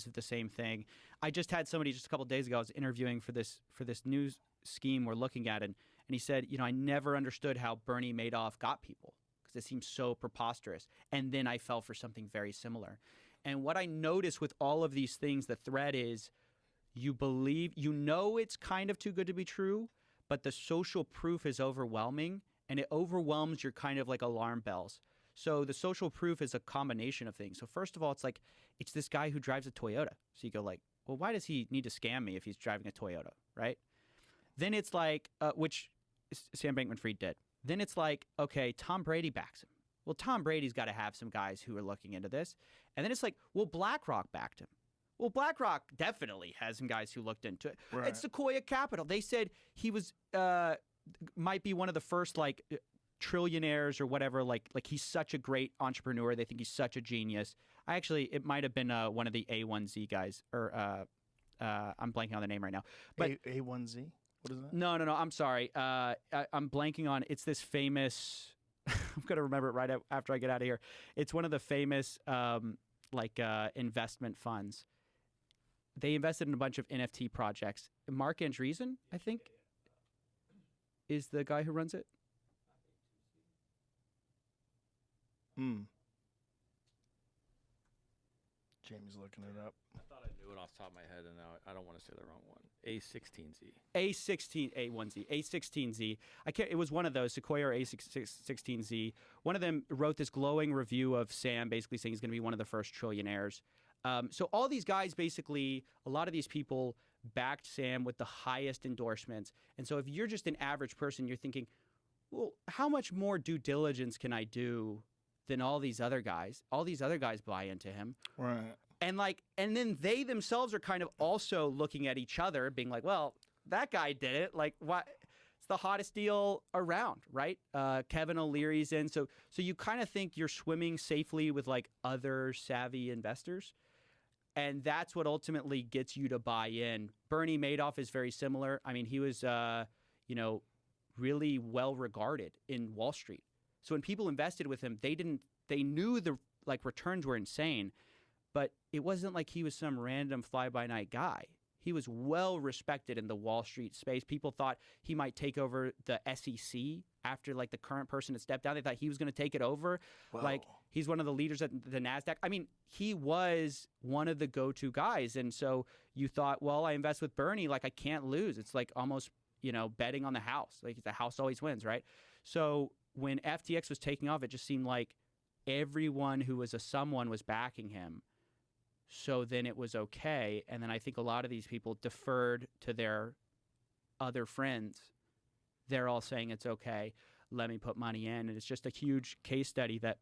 the same thing. I just had somebody just a couple of days ago, I was interviewing for this news scheme we're looking at, and he said, I never understood how Bernie Madoff got people because it seems so preposterous. And then I fell for something very similar. And what I notice with all of these things, the thread is you believe, it's kind of too good to be true, but the social proof is overwhelming, and it overwhelms your kind of like alarm bells. So the social proof is a combination of things. So first of all, it's this guy who drives a Toyota. So you go like, well, why does he need to scam me if he's driving a Toyota, right? Then it's like, which Sam Bankman-Fried did. Then it's like, okay, Tom Brady backs him. Well, Tom Brady's got to have some guys who are looking into this. And then it's like, well, BlackRock backed him. Well, BlackRock definitely has some guys who looked into it. Right. It's Sequoia Capital. They said he was might be one of the first like trillionaires or whatever. Like he's such a great entrepreneur. They think he's such a genius. It might have been one of the A1Z guys, or I'm blanking on the name right now. But A1Z. What is that? No. I'm sorry. I'm blanking on. It's this famous. I'm going to remember it right after I get out of here. It's one of the famous investment funds. They invested in a bunch of NFT projects. Mark Andreessen, I think, is the guy who runs it. Jamie's looking it up. I thought I knew it off the top of my head, and now I don't want to say the wrong one. A16Z. A1Z. A16Z. I can't. It was one of those, Sequoia or A16Z. One of them wrote this glowing review of Sam, basically saying he's going to be one of the first trillionaires. So all these guys, basically, a lot of these people backed Sam with the highest endorsements. And so if you're just an average person, you're thinking, well, how much more due diligence can I do than all these other guys? All these other guys buy into him. Right. And then they themselves are kind of also looking at each other, being like, well, that guy did it. Like, what? It's the hottest deal around, right? Kevin O'Leary's in. So you kind of think you're swimming safely with like other savvy investors. And that's what ultimately gets you to buy in. Bernie Madoff is very similar. I mean, he was, really well regarded in Wall Street. So when people invested with him, they knew the returns were insane, but it wasn't like he was some random fly-by-night guy. He was well respected in the Wall Street space. People thought he might take over the SEC after the current person had stepped down. They thought he was going to take it over. Whoa. He's one of the leaders at the NASDAQ. I mean, he was one of the go-to guys. And so you thought, well, I invest with Bernie, I can't lose. It's almost, betting on the house. The house always wins, right? So when FTX was taking off, it just seemed like everyone who was someone was backing him. So then it was okay. And then I think a lot of these people deferred to their other friends. They're all saying it's okay. Let me put money in. And it's just a huge case study that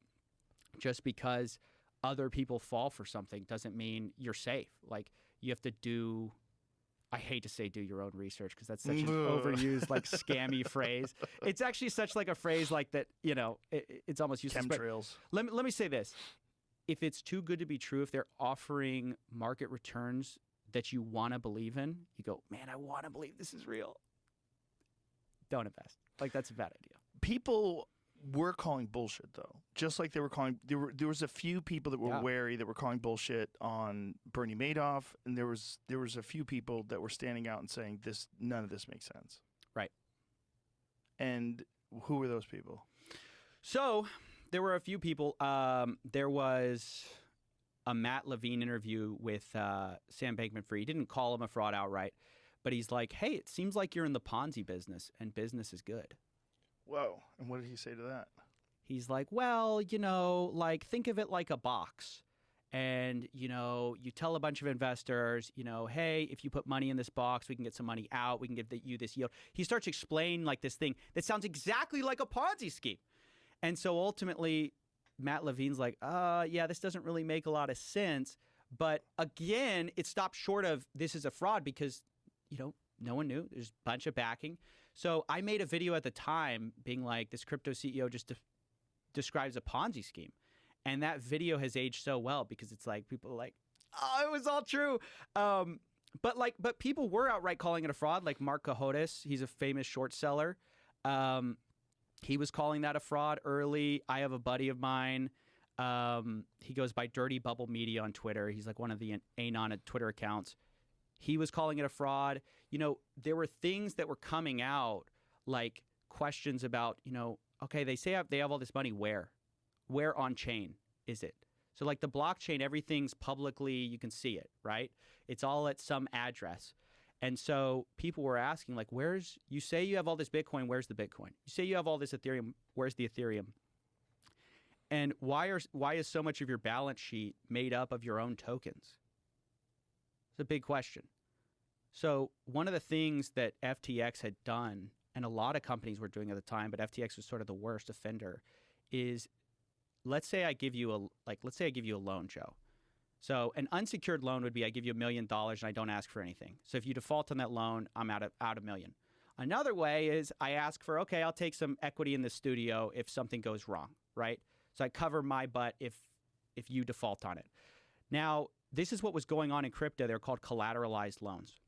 just because other people fall for something doesn't mean you're safe. You have to do, I hate to say do your own research because that's such an overused, scammy phrase. It's actually such a phrase that, it's almost useless. Chemtrails. Let me say this. If it's too good to be true, if they're offering market returns that you want to believe in, you go, man, I want to believe this is real. Don't invest. That's a bad idea. People were calling bullshit, though. Just like they were calling, there was a few people that were wary that were calling bullshit on Bernie Madoff, and there was a few people that were standing out and saying none of this makes sense. Right. And who were those people? So there were a few people. There was a Matt Levine interview with Sam Bankman-Fried. He didn't call him a fraud outright, but he's like, hey, it seems like you're in the Ponzi business and business is good. Whoa. And what did he say to that? He's like, well, think of it like a box. And, you tell a bunch of investors, hey, if you put money in this box, we can get some money out. We can give you this yield. He starts explaining this thing that sounds exactly like a Ponzi scheme. And so ultimately, Matt Levine's like, yeah, this doesn't really make a lot of sense. But again, it stopped short of this is a fraud because, no one knew. There's a bunch of backing. So I made a video at the time being like, this crypto CEO just describes a Ponzi scheme. And that video has aged so well because it's people are like, oh, it was all true. But people were outright calling it a fraud. Like Mark Cohodes, he's a famous short seller. He was calling that a fraud early. I have a buddy of mine He goes by Dirty Bubble Media on Twitter. He's like one of the anon Twitter accounts. He was calling it a fraud. You know, there were things that were coming out, like questions about, you know, okay, they say they have all this money. Where on chain is it? So like the blockchain, everything's publicly, you can see it, right? It's all at some address. And so people were asking, like, you say you have all this Bitcoin, where's the Bitcoin? You say you have all this Ethereum, where's the Ethereum? And why is so much of your balance sheet made up of your own tokens? It's a big question. So one of the things that FTX had done, and a lot of companies were doing at the time, but FTX was sort of the worst offender, is let's say I give you a loan, Joe. So an unsecured loan would be I give you $1 million and I don't ask for anything. So if you default on that loan, I'm out $1 million. Another way is I ask for, okay, I'll take some equity in the studio if something goes wrong, right? So I cover my butt if you default on it. Now, this is what was going on in crypto. They're called collateralized loans.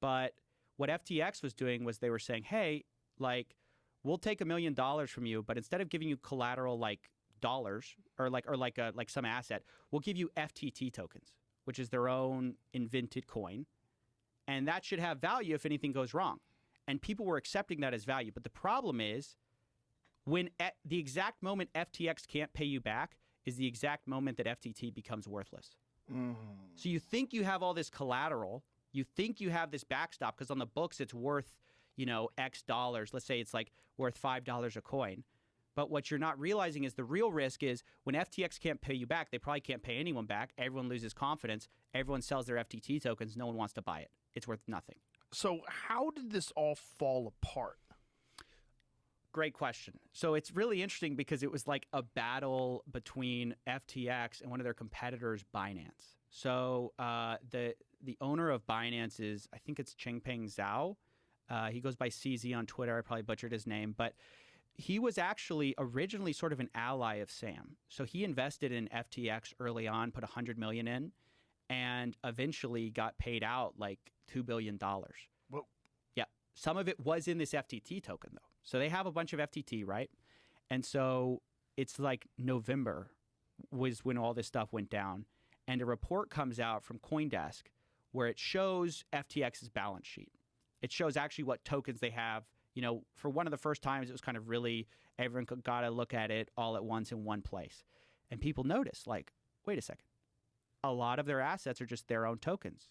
But what FTX was doing was they were saying, hey, like, we'll take $1 million from you, but instead of giving you collateral like dollars or like some asset, we'll give you FTT tokens, which is their own invented coin. And that should have value if anything goes wrong. And people were accepting that as value. But the problem is when at the exact moment FTX can't pay you back is the exact moment that FTT becomes worthless. So you think you have all this collateral, you think you have this backstop because on the books it's worth, you know, X dollars. Let's say it's like worth $5 a coin. But what you're not realizing is the real risk is when FTX can't pay you back, they probably can't pay anyone back. Everyone loses confidence. Everyone sells their FTT tokens. No one wants to buy it. It's worth nothing. So how did this all fall apart? Great question. So it's really interesting because it was like a battle between FTX and one of their competitors, Binance. So the owner of Binance is, I think it's Changpeng Zhao. He goes by CZ on Twitter. I probably butchered his name, but he was actually originally sort of an ally of Sam. So he invested in FTX early on, put $100 million in, and eventually got paid out like $2 billion. Whoa. Yeah. Some of it was in this FTT token, though. So they have a bunch of FTT, right? And so it's like November was when all this stuff went down. And a report comes out from CoinDesk where it shows FTX's balance sheet. It shows actually what tokens they have. You know, for one of the first times, it was kind of really, everyone got to look at it all at once in one place. And people notice, like, wait a second. A lot of their assets are just their own tokens.